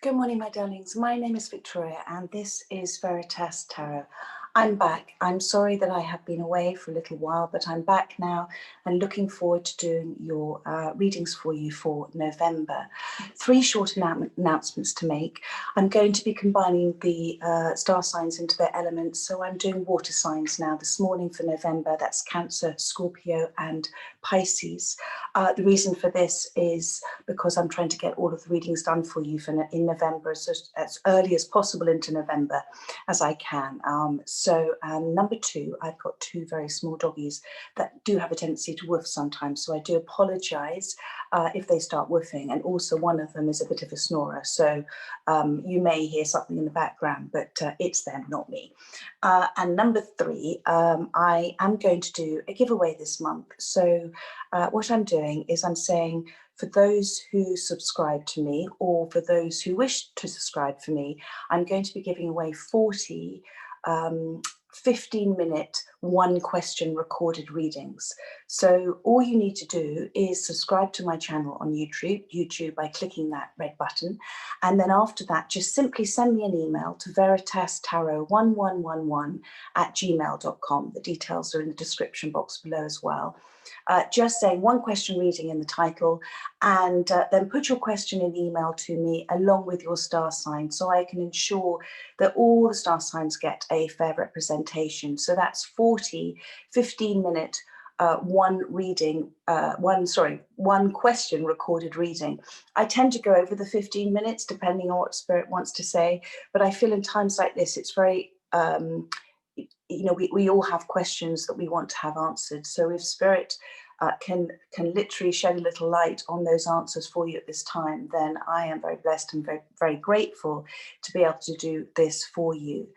Good morning, my darlings. My name is Victoria, and this is Veritas Tarot. I'm back. I'm sorry that I have been away for a little while, but I'm back now and looking forward to doing your readings for you for November. 3 short announcements to make. I'm going to be combining the star signs into their elements, so I'm doing water signs now this morning for November. That's Cancer, Scorpio, and Pisces. The reason for this is because I'm trying to get all of the readings done for you in November, as early as possible into November as I can. Number 2, I've got 2 very small doggies that do have a tendency to woof sometimes, so I do apologise if they start woofing, and also one of them is a bit of a snorer, so you may hear something in the background, but it's them, not me. And number 3, I am going to do a giveaway this month. So what I'm doing is I'm saying, for those who subscribe to me, or for those who wish to subscribe for me, I'm going to be giving away 40 15-minute, 1-question recorded readings. So all you need to do is subscribe to my channel on YouTube by clicking that red button. And then after that, just simply send me an email to veritastarot1111@gmail.com. The details are in the description box below as well. Just saying 1 question reading in the title, and then put your question in email to me along with your star sign, so I can ensure that all the star signs get a fair representation. So that's 40 15-minute 1 question recorded reading. I tend to go over the 15 minutes depending on what Spirit wants to say, but I feel in times like this it's very we all have questions that we want to have answered. So if Spirit can literally shed a little light on those answers for you at this time, then I am very blessed and very, very grateful to be able to do this for you.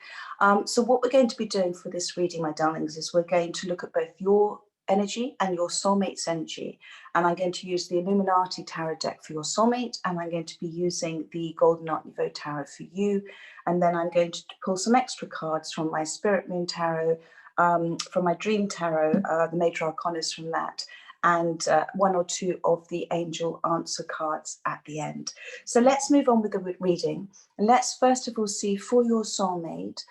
So what we're going to be doing for this reading, my darlings, is we're going to look at both your energy and your soulmate's energy. And I'm going to use the Illuminati Tarot deck for your soulmate, and I'm going to be using the Golden Art Nouveau Tarot for you. And then I'm going to pull some extra cards from my Spirit Moon Tarot, from my Dream Tarot, the Major Arcanas from that, and 1 or 2 of the Angel Answer cards at the end. So let's move on with the reading. And let's first of all see for your soulmate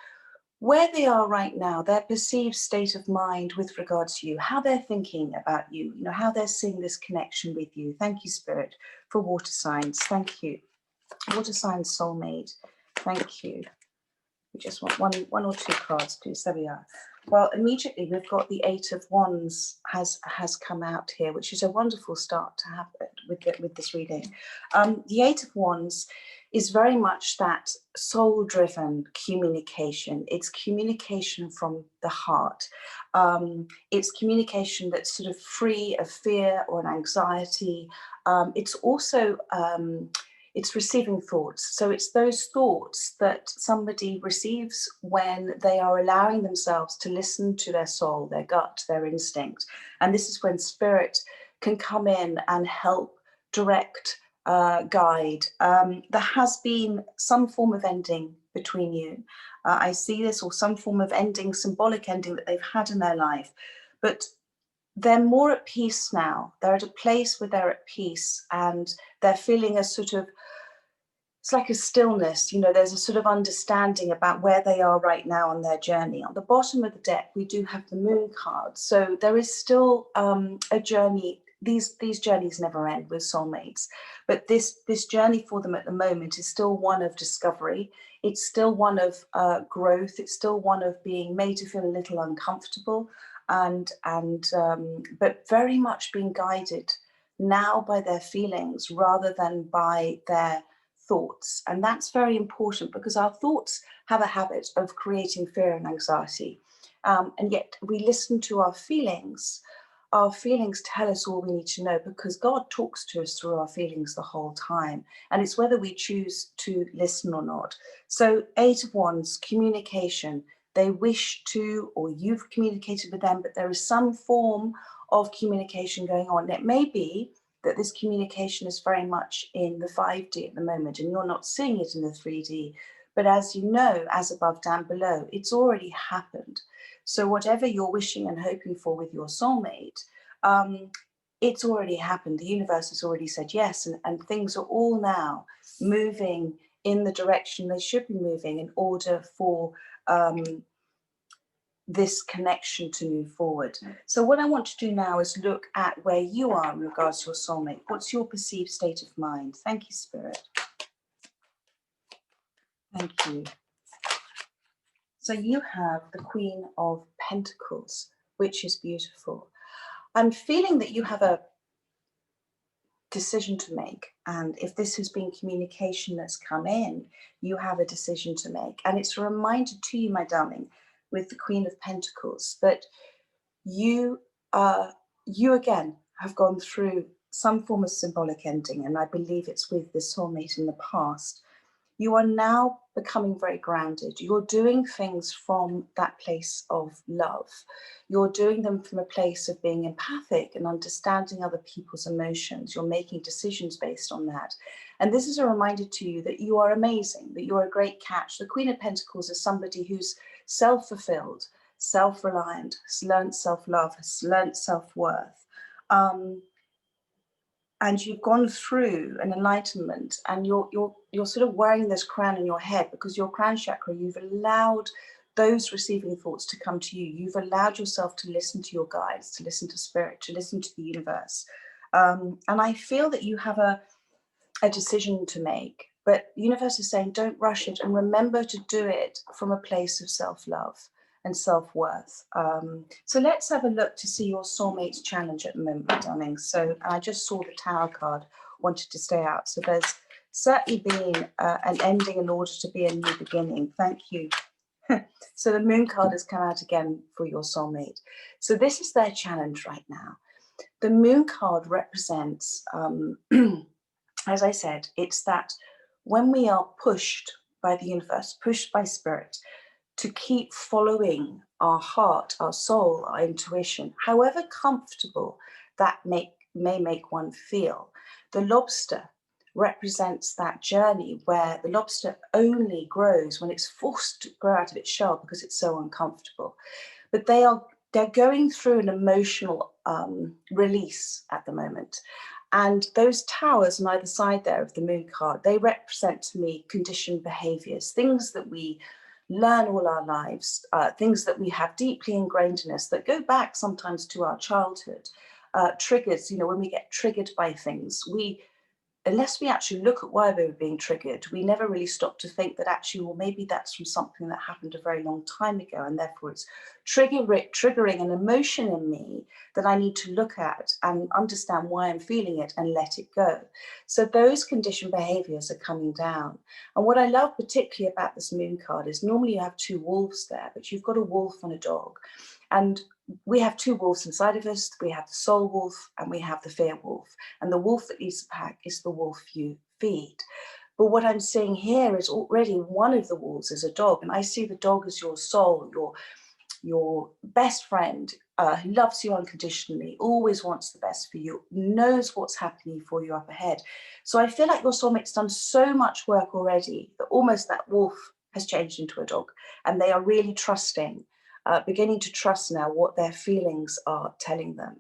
where they are right now, their perceived state of mind with regards to you, how they're thinking about you, how they're seeing this connection with you. Thank you, Spirit, for water signs. Thank you. Water signs soulmate. Thank you. We just want one or 2 cards, please. There we are. Well, immediately we've got the 8 of Wands has come out here, which is a wonderful start to have with this reading. The 8 of Wands is very much that soul-driven communication. It's communication from the heart. It's communication that's sort of free of fear or an anxiety. It's also it's receiving thoughts. So it's those thoughts that somebody receives when they are allowing themselves to listen to their soul, their gut, their instinct. And this is when Spirit can come in and help direct, guide. There has been some form of ending between you. I see this, or some form of ending, symbolic ending that they've had in their life. But they're more at peace now. They're at a place where they're at peace, and they're feeling a sort of, it's like a stillness, there's a sort of understanding about where they are right now on their journey. On the bottom of the deck, we do have the Moon card. So there is still a journey. These journeys never end with soulmates, but this journey for them at the moment is still one of discovery. It's still one of growth. It's still one of being made to feel a little uncomfortable, but very much being guided now by their feelings rather than by their thoughts. And that's very important, because our thoughts have a habit of creating fear and anxiety, and yet we listen to our feelings. Our feelings tell us all we need to know, because God talks to us through our feelings the whole time, and it's whether we choose to listen or not. So 8 of Wands, communication. They wish to, or you've communicated with them, but there is some form of communication going on. It may be that this communication is very much in the 5D at the moment, and you're not seeing it in the 3D. But as you know, as above, down below, it's already happened. So whatever you're wishing and hoping for with your soulmate, it's already happened. The universe has already said yes, and things are all now moving in the direction they should be moving in order for this connection to move forward. So what I want to do now is look at where you are in regards to your soulmate. What's your perceived state of mind? Thank you, Spirit. Thank you. So you have the Queen of Pentacles, which is beautiful. I'm feeling that you have a decision to make, and if this has been communication that's come in, you have a decision to make. And it's a reminder to you, my darling, with the Queen of Pentacles, that you again have gone through some form of symbolic ending, and I believe it's with the soulmate in the past. You are now becoming very grounded. You're doing things from that place of love. You're doing them from a place of being empathic and understanding other people's emotions. You're making decisions based on that. And this is a reminder to you that you are amazing, that you're a great catch. The Queen of Pentacles is somebody who's self-fulfilled, self-reliant, has learned self-love, has learned self-worth. And you've gone through an enlightenment, and you're sort of wearing this crown in your head because your crown chakra, you've allowed those receiving thoughts to come to you. You've allowed yourself to listen to your guides, to listen to spirit, to listen to the universe. And I feel that you have a decision to make, but the universe is saying, don't rush it, and remember to do it from a place of self-love and self-worth. So let's have a look to see your soulmate's challenge at the moment, my darling. So I just saw the Tower card, wanted to stay out. So there's certainly been an ending in order to be a new beginning. Thank you. So the Moon card has come out again for your soulmate. So this is their challenge right now. The Moon card represents, as I said, it's that when we are pushed by the universe, pushed by spirit, to keep following our heart, our soul, our intuition, however comfortable that may make one feel. The lobster represents that journey where the lobster only grows when it's forced to grow out of its shell because it's so uncomfortable. But they're going through an emotional release at the moment. And those towers on either side there of the Moon card, they represent to me conditioned behaviors, things that we learn all our lives, things that we have deeply ingrained in us that go back sometimes to our childhood. Triggers, when we get triggered by things, unless we actually look at why we were being triggered, we never really stop to think that actually, well, maybe that's from something that happened a very long time ago, and therefore it's triggering an emotion in me that I need to look at and understand why I'm feeling it and let it go. So those conditioned behaviors are coming down. And what I love particularly about this Moon card is normally you have two wolves there, but you've got a wolf and a dog. And we have two wolves inside of us. We have the soul wolf and we have the fear wolf. And the wolf that leads the pack is the wolf you feed. But what I'm seeing here is already one of the wolves is a dog. And I see the dog as your soul, your best friend, who loves you unconditionally, always wants the best for you, knows what's happening for you up ahead. So I feel like your soulmate's done so much work already that almost that wolf has changed into a dog. And they are really trusting. Beginning to trust now what their feelings are telling them.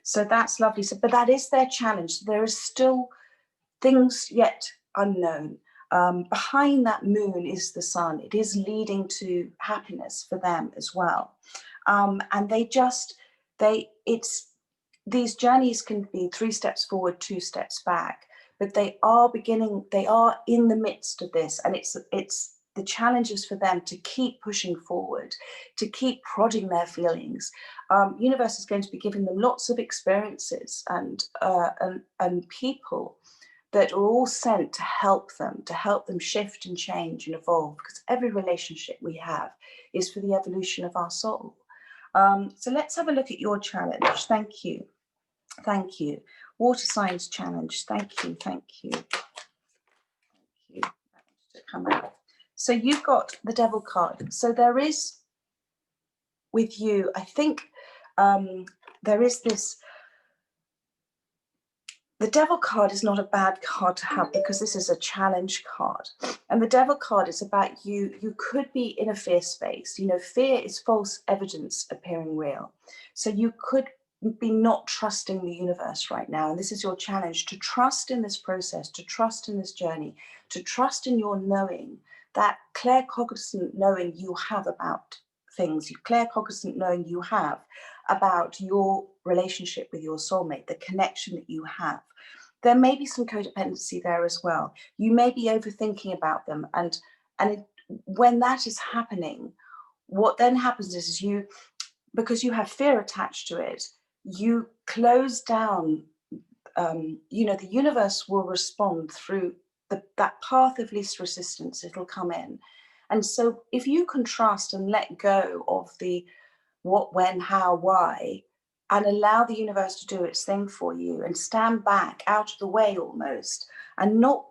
So that's lovely. So, but that is their challenge. There is still things yet unknown. Behind that moon is the sun. It is leading to happiness for them as well. And these journeys can be 3 steps forward, 2 steps back, but they are in the midst of this. And it's the challenge is for them to keep pushing forward, to keep prodding their feelings. Universe is going to be giving them lots of experiences and people that are all sent to help them shift and change and evolve, because every relationship we have is for the evolution of our soul. So let's have a look at your challenge. Thank you. Thank you. Water signs challenge. Thank you. Thank you. Thank you. That wanted to come out. So you've got the Devil card. So there is, with you, I think there is this, the Devil card is not a bad card to have because this is a challenge card. And the Devil card is about you could be in a fear space. Fear is false evidence appearing real. So you could be not trusting the universe right now. And this is your challenge, to trust in this process, to trust in this journey, to trust in your knowing, that claircognizant knowing you have about things, claircognizant knowing you have about your relationship with your soulmate, the connection that you have. There may be some codependency there as well. You may be overthinking about them. When that is happening, what then happens is you, because you have fear attached to it, you close down. The universe will respond through that path of least resistance. It'll come in. And so if you can trust and let go of the what, when, how, why, and allow the universe to do its thing for you and stand back out of the way almost, and not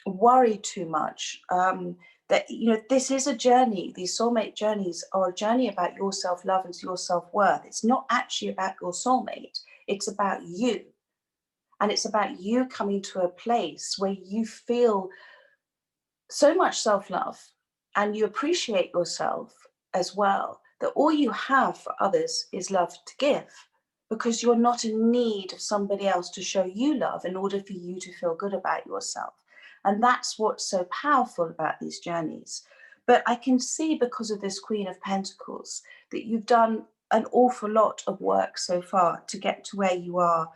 worry too much, that this is a journey. These soulmate journeys are a journey about your self-love and your self-worth. It's not actually about your soulmate, it's about you. And it's about you coming to a place where you feel so much self-love and you appreciate yourself as well, that all you have for others is love to give, because you're not in need of somebody else to show you love in order for you to feel good about yourself. And that's what's so powerful about these journeys. But I can see, because of this Queen of Pentacles, that you've done an awful lot of work so far to get to where you are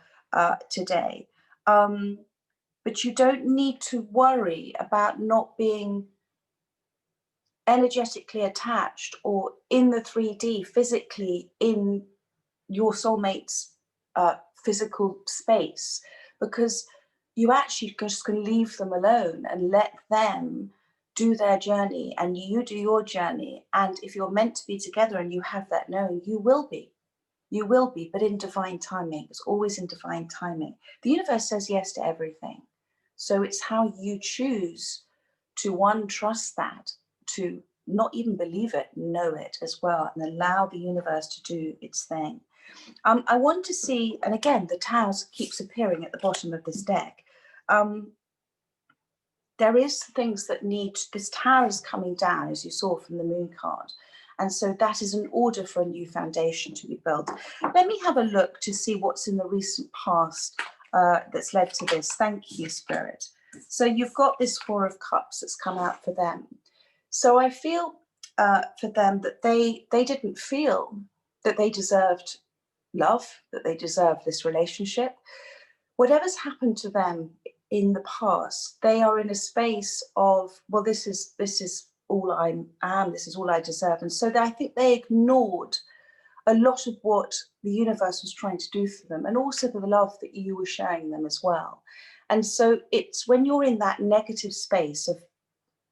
today. But you don't need to worry about not being energetically attached or in the 3D physically in your soulmate's physical space, because you actually just can leave them alone and let them do their journey and you do your journey. And if you're meant to be together and you have that knowing, you will be. You will be, but in divine timing. It's always in divine timing. The universe says yes to everything. So it's how you choose to, one, trust that, to not even believe it, know it as well, and allow the universe to do its thing. I want to see, and again, the Towers keeps appearing at the bottom of this deck. There is things that need, this Tower is coming down, as you saw from the Moon card. And so that is an order for a new foundation to be built. Let me have a look to see what's in the recent past that's led to this. Thank you, Spirit. So you've got this Four of Cups that's come out for them. So I feel for them that they didn't feel that they deserved love, that they deserved this relationship. Whatever's happened to them in the past, they are in a space of, well, this is all I am, this is all I deserve. And so I think they ignored a lot of what the universe was trying to do for them, and also the love that you were showing them as well. And so it's when you're in that negative space of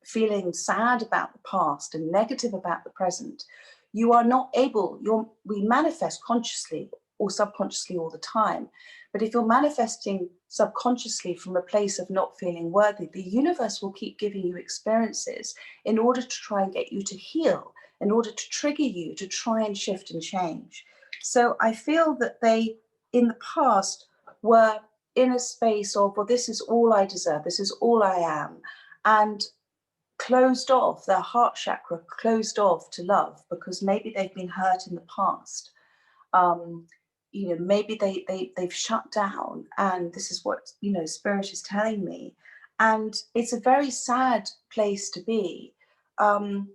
feeling sad about the past and negative about the present, you are not able, we manifest consciously or subconsciously all the time. But if you're manifesting subconsciously from a place of not feeling worthy, the universe will keep giving you experiences in order to try and get you to heal, in order to trigger you to try and shift and change. So I feel that they, in the past, were in a space of, well, this is all I deserve, this is all I am, and closed off, their heart chakra closed off to love, because maybe they've been hurt in the past. Maybe they've shut down, and this is what, Spirit is telling me. And it's a very sad place to be. And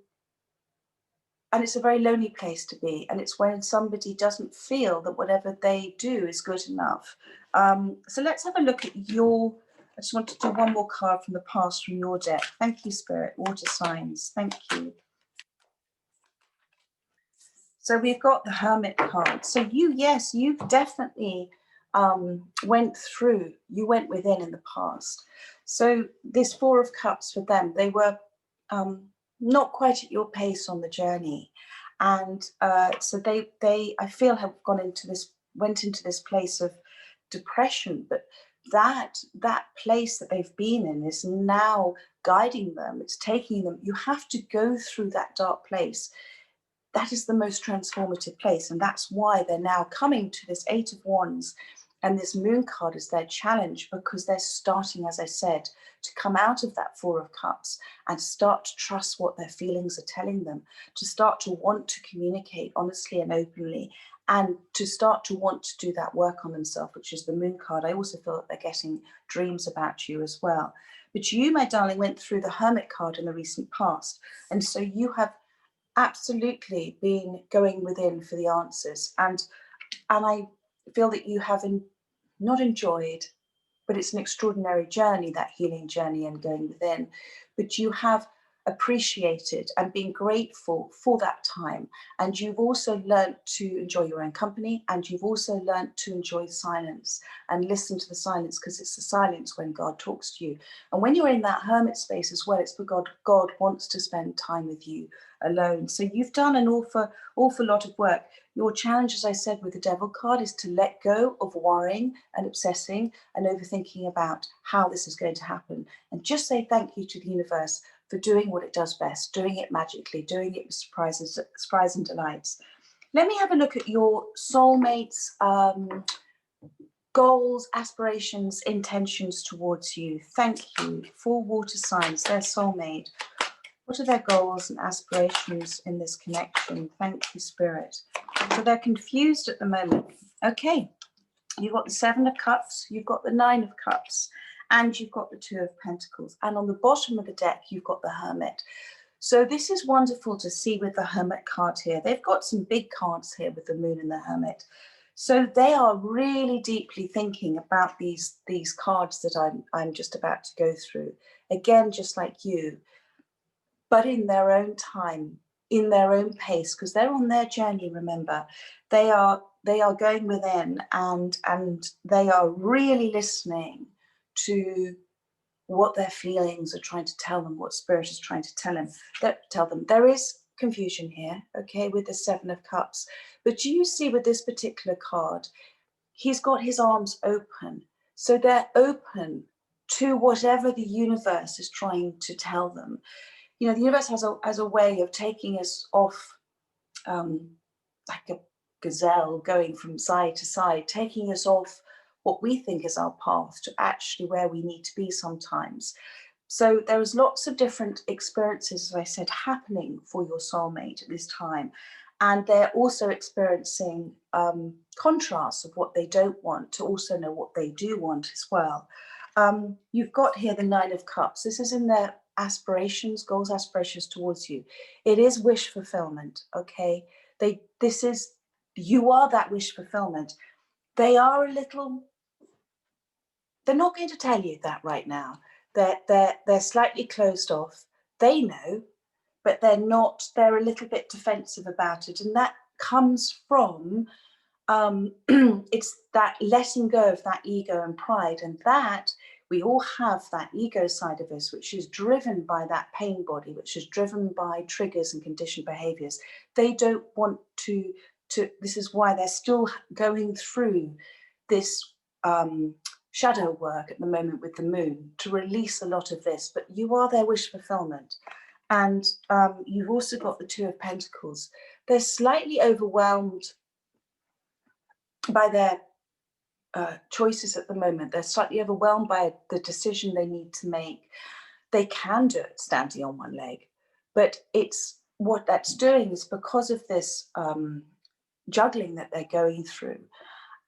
it's a very lonely place to be. And it's when somebody doesn't feel that whatever they do is good enough. So let's have a look at I just want to do one more card from the past from your deck. Thank you, Spirit. Water signs. Thank you. So we've got the Hermit card. So you've definitely went through, you went within in the past. So this Four of Cups for them, they were not quite at your pace on the journey. And so they, I feel, have went into this place of depression, but that place that they've been in is now guiding them. It's taking them, you have to go through that dark place. That is the most transformative place. And that's why they're now coming to this Eight of Wands and this Moon card is their challenge, because they're starting, as I said, to come out of that Four of Cups and start to trust what their feelings are telling them, to start to want to communicate honestly and openly, and to start to want to do that work on themselves, which is the moon card. I also feel that they're getting dreams about you as well. But you, my darling, went through the hermit card in the recent past. And so you have absolutely been going within for the answers. And I feel that you have not enjoyed, but it's an extraordinary journey, that healing journey and going within. But you have appreciated and been grateful for that time. And you've also learned to enjoy your own company, and you've also learned to enjoy silence and listen to the silence, because it's the silence when God talks to you. And when you're in that hermit space as well, it's because God wants to spend time with you alone. So you've done an awful lot of work. Your challenge, as I said, with the devil card is to let go of worrying and obsessing and overthinking about how this is going to happen, and just say thank you to the universe for doing what it does best, doing it magically, doing it with surprise and delights. Let me have a look at your soulmates' goals, aspirations, intentions towards you. Thank you. 4 water signs, their soulmate. What are their goals and aspirations in this connection? Thank you, Spirit. So they're confused at the moment. Okay, you've got the 7 of Cups, you've got the 9 of Cups, and you've got the 2 of Pentacles. And on the bottom of the deck, you've got the Hermit. So this is wonderful to see with the Hermit card here. They've got some big cards here with the Moon and the Hermit. So they are really deeply thinking about these cards that I'm just about to go through. Again, just like you, but in their own time, in their own pace, because they're on their journey, remember. They are going within, and they are really listening to what their feelings are trying to tell them, what Spirit is trying to tell them. There is confusion here, okay, with the 7 of Cups. But do you see with this particular card, he's got his arms open. So they're open to whatever the universe is trying to tell them. You know, the universe has a way of taking us off like a gazelle, going from side to side, taking us off what we think is our path to actually where we need to be sometimes. So there's lots of different experiences, as I said, happening for your soulmate at this time. And they're also experiencing contrasts of what they don't want to also know what they do want as well. You've got here the 9 of Cups. This is in their aspirations, goals, aspirations towards you. It is wish fulfillment, okay? You are that wish fulfillment. They are they're not going to tell you that right now. They're slightly closed off. They know, but they're a little bit defensive about it. And that comes from, it's that letting go of that ego and pride, and that we all have that ego side of us, which is driven by that pain body, which is driven by triggers and conditioned behaviors. They don't want to this is why they're still going through this shadow work at the moment with the moon to release a lot of this. But you are their wish fulfillment. And you've also got the 2 of Pentacles. They're slightly overwhelmed by their choices at the moment. They're slightly overwhelmed by the decision they need to make. They can do it standing on one leg, but it's what that's doing is because of this juggling that they're going through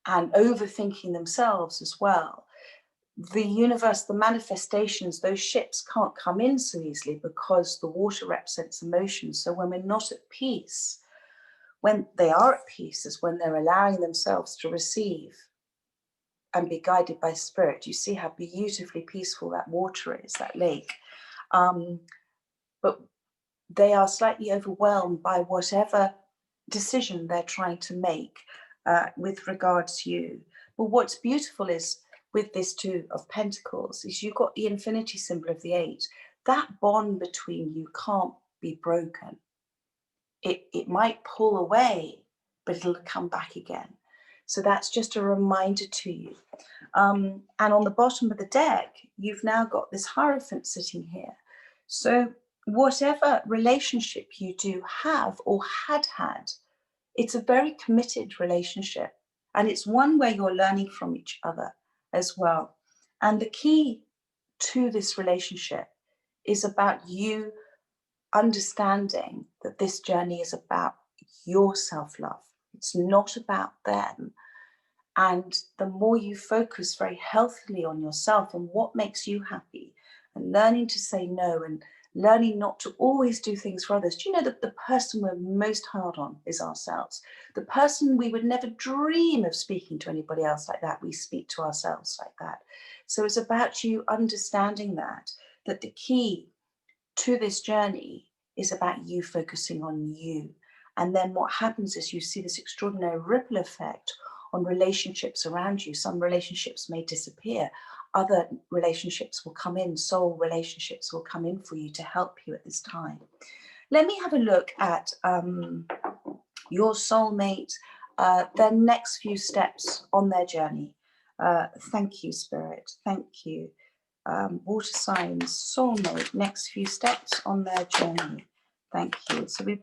and overthinking themselves as well. The universe, the manifestations, those ships can't come in so easily because the water represents emotion. So when we're not at peace, when they are at peace is when they're allowing themselves to receive and be guided by Spirit. You see how beautifully peaceful that water is, that lake. But they are slightly overwhelmed by whatever decision they're trying to make with regards to you. But what's beautiful is with this 2 of Pentacles is you've got the infinity symbol of the 8. That bond between you can't be broken. It might pull away, but it'll come back again. So that's just a reminder to you. And on the bottom of the deck, you've now got this Hierophant sitting here. So whatever relationship you do have or had, it's a very committed relationship. And it's one where you're learning from each other as well. And the key to this relationship is about you understanding that this journey is about your self-love. It's not about them. And the more you focus very healthily on yourself and what makes you happy, and learning to say no, and learning not to always do things for others. Do you know that the person we're most hard on is ourselves? The person we would never dream of speaking to anybody else like that, we speak to ourselves like that. So it's about you understanding that the key to this journey is about you focusing on you. And then what happens is you see this extraordinary ripple effect on relationships around you. Some relationships may disappear, other relationships will come in, soul relationships will come in for you to help you at this time. Let me have a look at your soulmate, their next few steps on their journey. Thank you, Spirit. Thank you. Water signs, soulmate, next few steps on their journey. Thank you. So there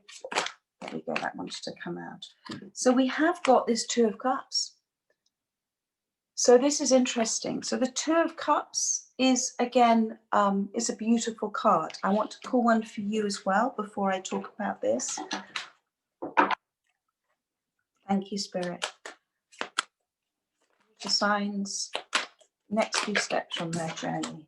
we go, that wants to come out. So we have got this Two of Cups. So this is interesting. So the Two of Cups is, again, is a beautiful card. I want to pull one for you as well before I talk about this. Thank you, Spirit. Water signs, next few steps on their journey.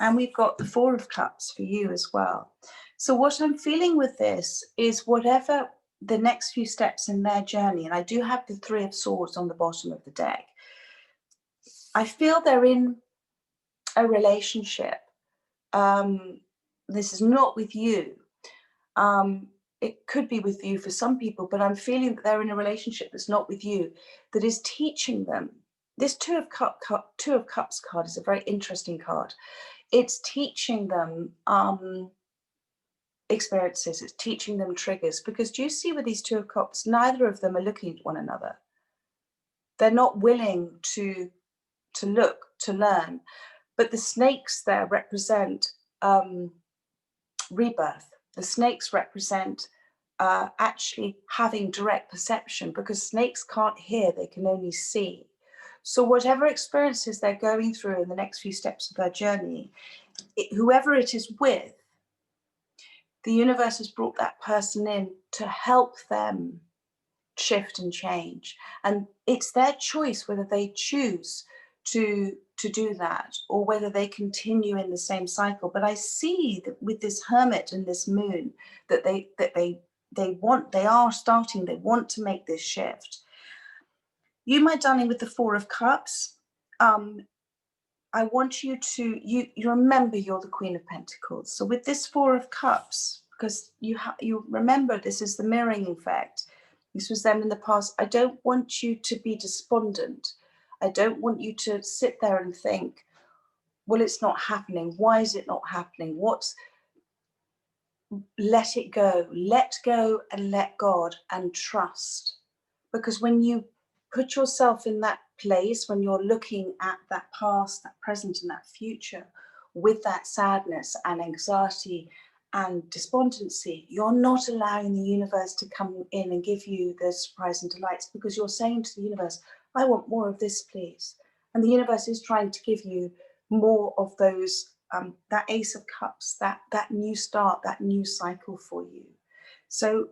And we've got the Four of Cups for you as well. So what I'm feeling with this is whatever the next few steps in their journey, and I do have the Three of Swords on the bottom of the deck, I feel they're in a relationship. This is not with you. It could be with you for some people, but I'm feeling that they're in a relationship that's not with you, that is teaching them. This Two of Cups card is a very interesting card. It's teaching them experiences, it's teaching them triggers, because do you see with these Two of Cups, neither of them are looking at one another. They're not willing to look, to learn. But the snakes there represent rebirth. The snakes represent actually having direct perception, because snakes can't hear, they can only see. So whatever experiences they're going through in the next few steps of their journey, whoever it is with, the universe has brought that person in to help them shift and change. And it's their choice whether they choose to do that or whether they continue in the same cycle. But I see that with this Hermit and this Moon, that they want to make this shift. You, my darling, with the Four of Cups, I want you to, you remember you're the Queen of Pentacles. So with this Four of Cups, because you remember this is the mirroring effect. This was them in the past. I don't want you to be despondent. I don't want you to sit there and think, well, it's not happening. Why is it not happening? Let it go. Let go and let God and trust. Because when you put yourself in that place, when you're looking at that past, that present, and that future with that sadness and anxiety and despondency, you're not allowing the universe to come in and give you the surprise and delights, because you're saying to the universe, I want more of this, please. And the universe is trying to give you more of those, that Ace of Cups, that new start, that new cycle for you. So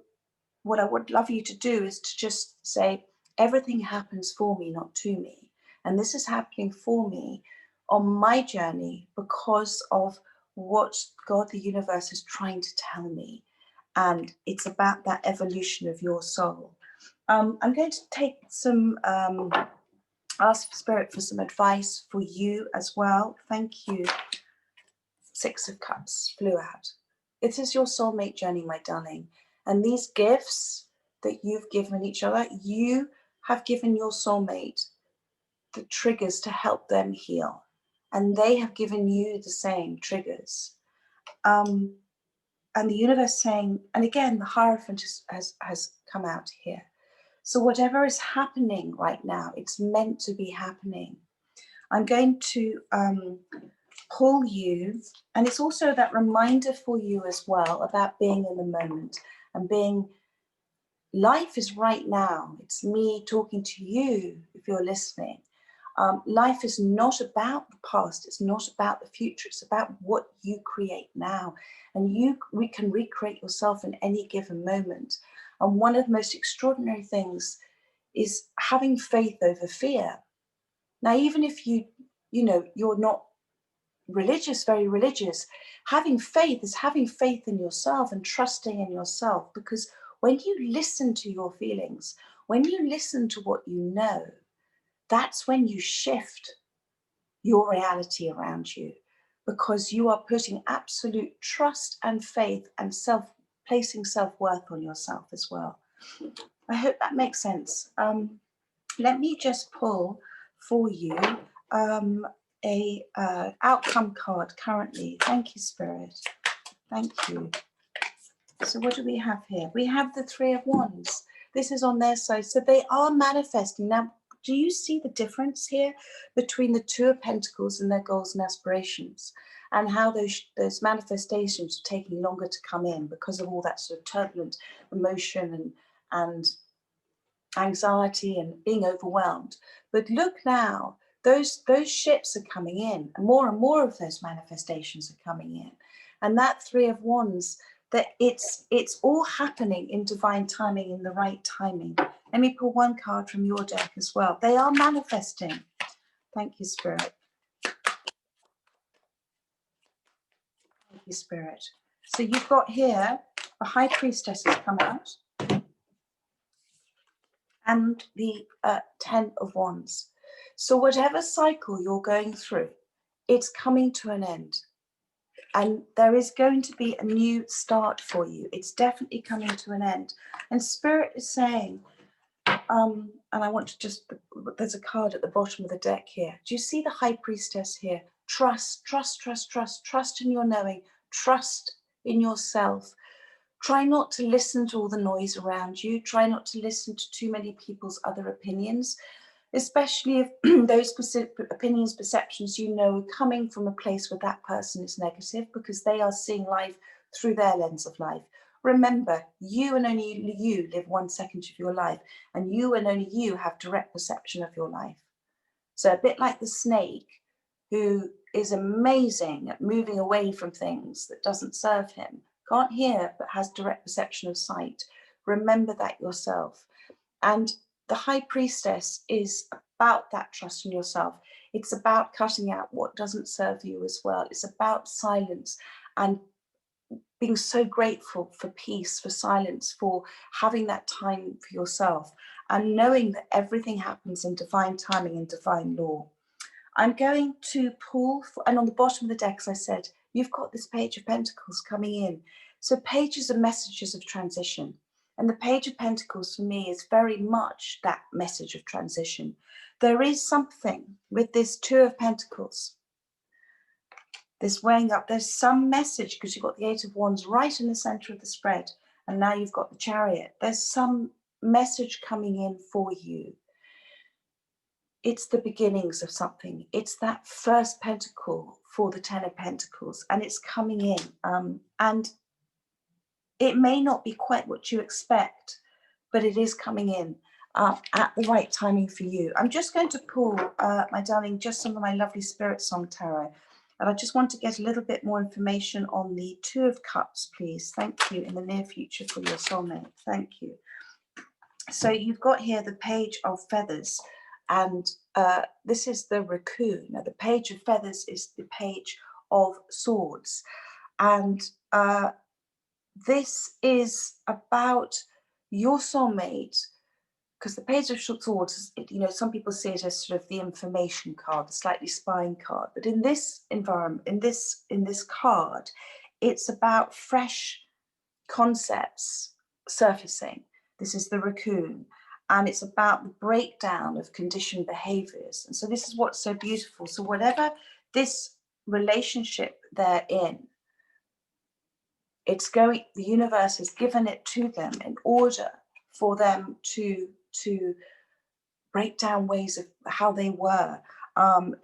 what I would love you to do is to just say, everything happens for me, not to me. And this is happening for me on my journey because of what God, the universe, is trying to tell me. And it's about that evolution of your soul. I'm going to take some, ask Spirit for some advice for you as well. Thank you. Six of Cups flew out. It is your soulmate journey, my darling. And these gifts that you've given each other, you have given your soulmate the triggers to help them heal. And they have given you the same triggers. And the universe saying, and again, the Hierophant has come out here. So whatever is happening right now, it's meant to be happening. I'm going to pull you, and it's also that reminder for you as well about being in the moment and being, life is right now. It's me talking to you if you're listening. Life is not about the past, it's not about the future, it's about what you create now. And we can recreate yourself in any given moment. And one of the most extraordinary things is having faith over fear. Now, even if you're not religious, very religious, having faith is having faith in yourself and trusting in yourself, because when you listen to your feelings, when you listen to what you know, that's when you shift your reality around you, because you are putting absolute trust and faith and placing self-worth on yourself as well. I hope that makes sense. Let me just pull for you a outcome card currently. Thank you, Spirit. Thank you. So what do we have here? We have the Three of Wands. This is on their side. So they are manifesting. Now, do you see the difference here between the Two of Pentacles and their goals and aspirations, and how those manifestations are taking longer to come in because of all that sort of turbulent emotion and anxiety and being overwhelmed? But look now, those ships are coming in, and more of those manifestations are coming in. And that Three of Wands, that it's all happening in divine timing, in the right timing. Let me pull one card from your deck as well. They are manifesting. Thank you, Spirit. Thank you, Spirit. So you've got here a High Priestess has come out, and the Ten of Wands. So whatever cycle you're going through, it's coming to an end. And there is going to be a new start for you. It's definitely coming to an end. And Spirit is saying, and I want to just, there's a card at the bottom of the deck here. Do you see the High Priestess here? Trust, trust, trust, trust, trust in your knowing, trust in yourself. Try not to listen to all the noise around you. Try not to listen to too many people's other opinions, especially if those opinions, perceptions, are coming from a place where that person is negative, because they are seeing life through their lens of life. Remember, you and only you live 1 second of your life, and you and only you have direct perception of your life. So a bit like the snake, who is amazing at moving away from things that doesn't serve him, can't hear but has direct perception of sight. Remember that yourself. And the High Priestess is about that trust in yourself. It's about cutting out what doesn't serve you as well. It's about silence and being so grateful for peace, for silence, for having that time for yourself, and knowing that everything happens in divine timing and divine law. I'm going to pull, and on the bottom of the deck, as I said, you've got this Page of Pentacles coming in. So pages are messages of transition. And the Page of Pentacles for me is very much that message of transition. There is something with this Two of Pentacles, this weighing up. There's some message, because you've got the Eight of Wands right in the center of the spread, and now you've got the Chariot. There's some message coming in for you. It's the beginnings of something. It's that first pentacle for the Ten of Pentacles, and it's coming in. And it may not be quite what you expect, but it is coming in at the right timing for you. I'm just going to pull, my darling, just some of my lovely Spirit Song Tarot. And I just want to get a little bit more information on the Two of Cups, please. Thank you. In the near future for your soulmate. Thank you. So you've got here the Page of Feathers. And this is the Raccoon. Now, the Page of Feathers is the Page of Swords. And this is about your soulmate, because the Page of Swords, some people see it as sort of the information card, the slightly spying card. But in this environment, in this card, it's about fresh concepts surfacing. This is the Raccoon. And it's about the breakdown of conditioned behaviors. And so this is what's so beautiful. So whatever this relationship they're in, the universe has given it to them in order for them to break down ways of how they were.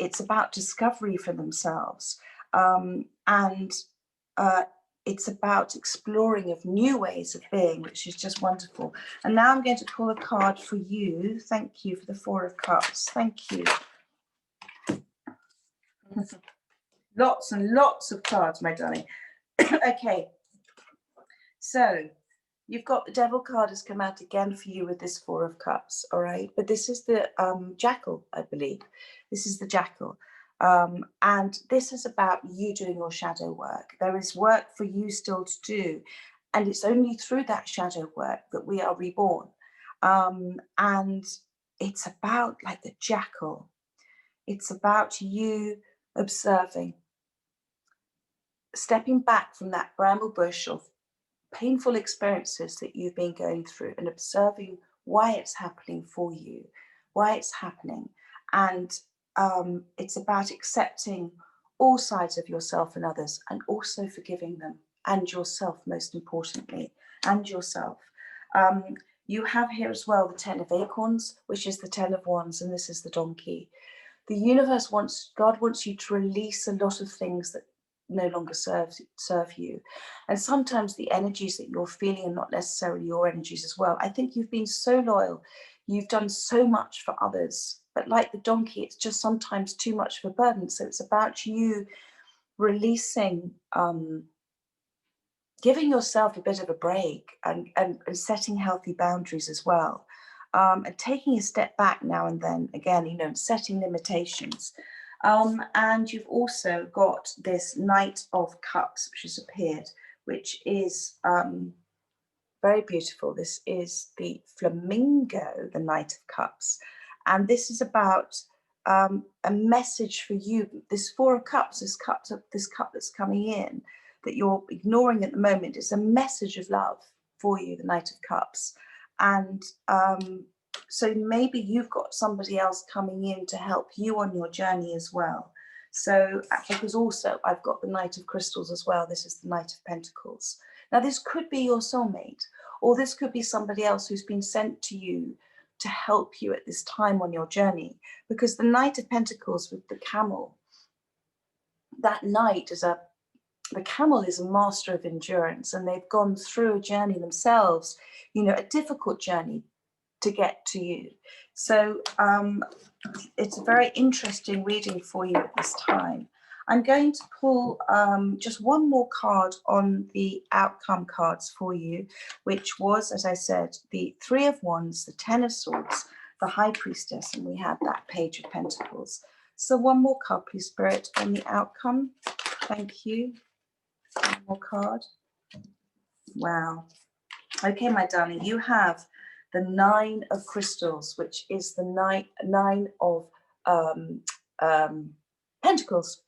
It's about discovery for themselves. And it's about exploring of new ways of being, which is just wonderful. And now I'm going to pull a card for you. Thank you for the Four of Cups. Thank you. Lots and lots of cards, my darling. Okay. So You've got the Devil card has come out again for you with this Four of Cups, all right? But this is the Jackal, I believe. This is the Jackal. And this is about you doing your shadow work. There is work for you still to do. And it's only through that shadow work that we are reborn. And it's about, like the jackal, it's about you observing, stepping back from that bramble bush of painful experiences that you've been going through and observing why it's happening for you, why it's happening. And it's about accepting all sides of yourself and others, and also forgiving them, and yourself, most importantly, and yourself. You have here as well the Ten of Acorns, which is the Ten of Wands, and this is the donkey. The universe wants, God wants you to release a lot of things that no longer serve you. And sometimes the energies that you're feeling are not necessarily your energies as well. I think you've been so loyal, you've done so much for others, but like the donkey, it's just sometimes too much of a burden. So it's about you releasing, giving yourself a bit of a break, and setting healthy boundaries as well. And taking a step back now and then, again, you know, setting limitations. And you've also got this Knight of Cups, which has appeared, which is very beautiful. This is the flamingo, the Knight of Cups. And this is about a message for you. This Four of Cups, this cup that's coming in, that you're ignoring at the moment, is a message of love for you, the Knight of Cups. And so maybe you've got somebody else coming in to help you on your journey as well. So, because also I've got the Knight of Crystals as well. This is the Knight of Pentacles. Now, this could be your soulmate, or this could be somebody else who's been sent to you to help you at this time on your journey. Because the Knight of Pentacles with the camel, that knight is the camel is a master of endurance, and they've gone through a journey themselves, you know, a difficult journey to get to you. So it's a very interesting reading for you at this time. I'm going to pull just one more card on the outcome cards for you, which was, as I said, the Three of Wands, the Ten of Swords, the High Priestess, and we had that Page of Pentacles. So one more card, please, Spirit, on the outcome. Thank you. One more card. Wow. Okay, my darling, you have the Nine of Crystals, which is the nine of Pentacles.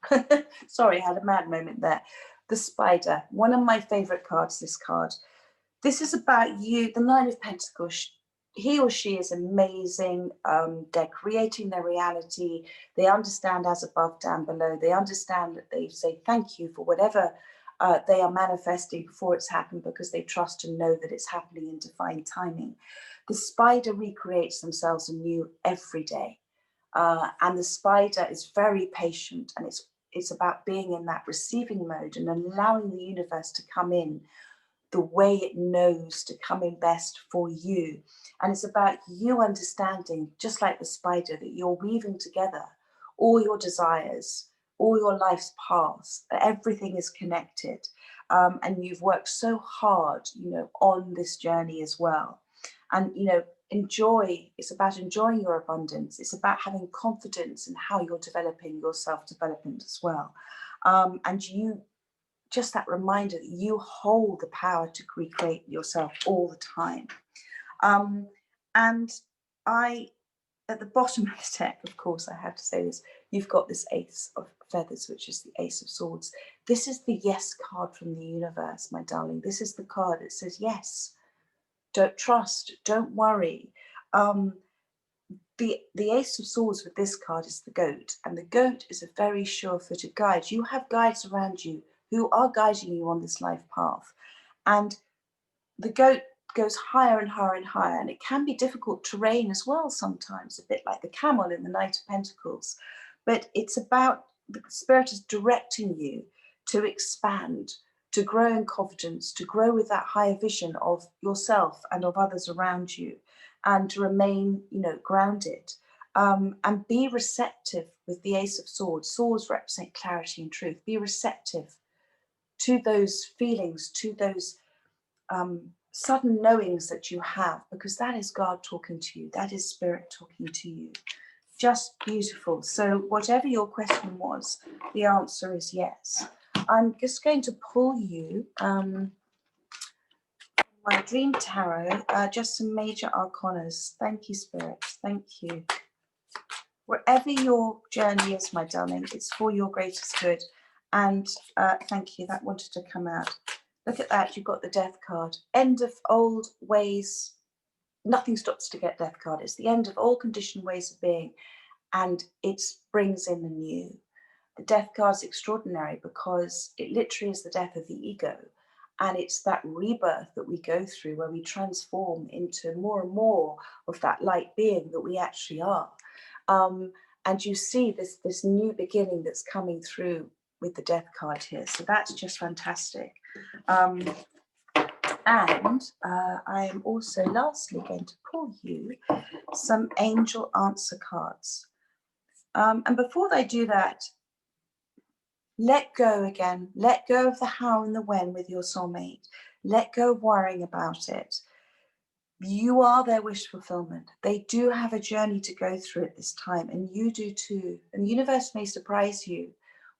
Sorry, I had a mad moment there. The Spider, one of my favorite cards, this card. This is about you, the Nine of Pentacles. He or she is amazing. They're creating their reality. They understand as above, down below. They understand that they say thank you for whatever they are manifesting before it's happened, because they trust and know that it's happening in divine timing. The spider recreates themselves anew every day. And the spider is very patient, and it's about being in that receiving mode and allowing the universe to come in the way it knows to come in best for you. And it's about you understanding, just like the spider, that you're weaving together all your desires, all your life's paths, everything is connected. And you've worked so hard, you know, on this journey as well. And, you know, it's about enjoying your abundance. It's about having confidence in how you're developing your self-development as well. And you, just that reminder that you hold the power to recreate yourself all the time. And at the bottom of the deck, of course, I have to say this, you've got this Ace of Feathers, which is the Ace of Swords. This is the yes card from the universe, my darling. This is the card that says yes. Don't trust, don't worry. The Ace of Swords with this card is the goat, and the goat is a very sure-footed guide. You have guides around you who are guiding you on this life path. And the goat goes higher and higher and higher, and it can be difficult terrain as well sometimes, a bit like the camel in the Knight of Pentacles. But it's about, the spirit is directing you to expand, to grow in confidence, to grow with that higher vision of yourself and of others around you, and to remain, you know, grounded. And be receptive with the Ace of Swords. Swords represent clarity and truth. Be receptive to those feelings, to those sudden knowings that you have, because that is God talking to you. That is Spirit talking to you. Just beautiful. So whatever your question was, the answer is yes. I'm just going to pull you my Dream Tarot, just some major arcanas. Thank you, Spirit. Thank you. Wherever your journey is, my darling, it's for your greatest good. And thank you. That wanted to come out. Look at that. You've got the Death card. End of old ways. Nothing stops to get Death card. It's the end of all conditioned ways of being. And it brings in the new. The Death card is extraordinary because it literally is the death of the ego. And it's that rebirth that we go through where we transform into more and more of that light being that we actually are. And you see this new beginning that's coming through with the Death card here. So that's just fantastic. And I am also lastly going to pull you some angel answer cards. And before I do that, let go again. Let go of the how and the when with your soulmate. Let go of worrying about it. You are their wish fulfillment. They do have a journey to go through at this time, and you do too. And the universe may surprise you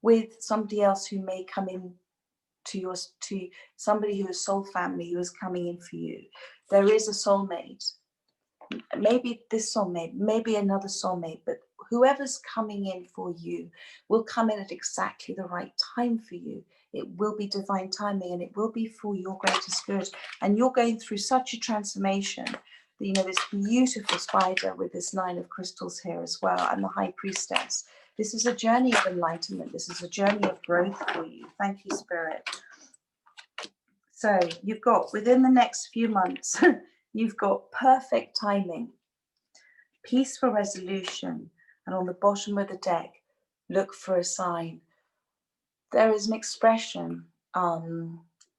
with somebody else who may come in to somebody who is soul family who is coming in for you. There is a soulmate. Maybe this soulmate, maybe another soulmate, but whoever's coming in for you will come in at exactly the right time for you. It will be divine timing, and it will be for your greatest good. And you're going through such a transformation. You know, this beautiful spider with this 9 of crystals here as well, and the High Priestess. This is a journey of enlightenment. This is a journey of growth for you. Thank you, Spirit. So you've got, within the next few months, you've got perfect timing, peaceful resolution, and on the bottom of the deck, look for a sign. There is an expression,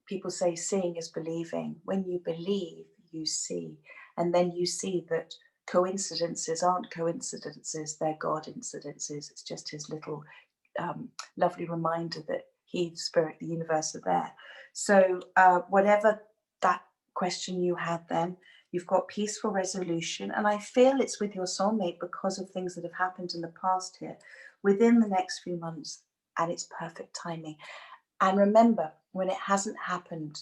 people say seeing is believing. When you believe, you see. And then you see that coincidences aren't coincidences, they're God incidences. It's just his little lovely reminder that he, Spirit, the universe are there. So whatever that question you had then, you've got peaceful resolution. And I feel it's with your soulmate because of things that have happened in the past here within the next few months. And it's perfect timing. And remember, when it hasn't happened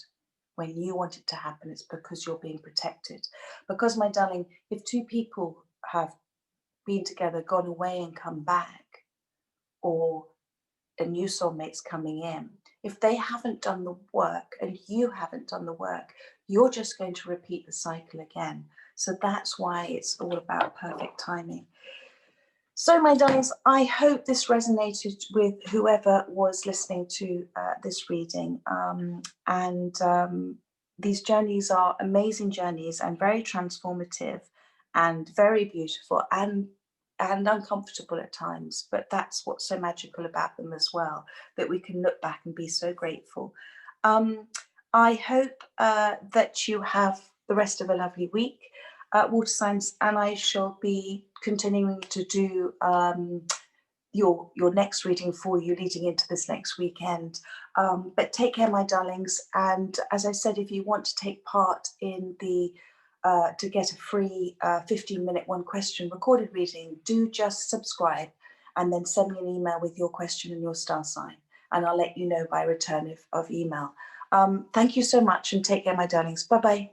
when you want it to happen, it's because you're being protected. Because, my darling, if two people have been together, gone away and come back, or a new soulmate's coming in, if they haven't done the work and you haven't done the work, you're just going to repeat the cycle again. So that's why it's all about perfect timing. So, my darlings, I hope this resonated with whoever was listening to this reading. These journeys are amazing journeys and very transformative and very beautiful and uncomfortable at times. But that's what's so magical about them as well, that we can look back and be so grateful. I hope that you have the rest of a lovely week. Water signs, and I shall be continuing to do your next reading for you leading into this next weekend. But take care, my darlings, and as I said, if you want to take part in the to get a free 15-minute one question recorded reading, do just subscribe and then send me an email with your question and your star sign, and I'll let you know by return of email. Thank you so much, and take care, my darlings. Bye bye.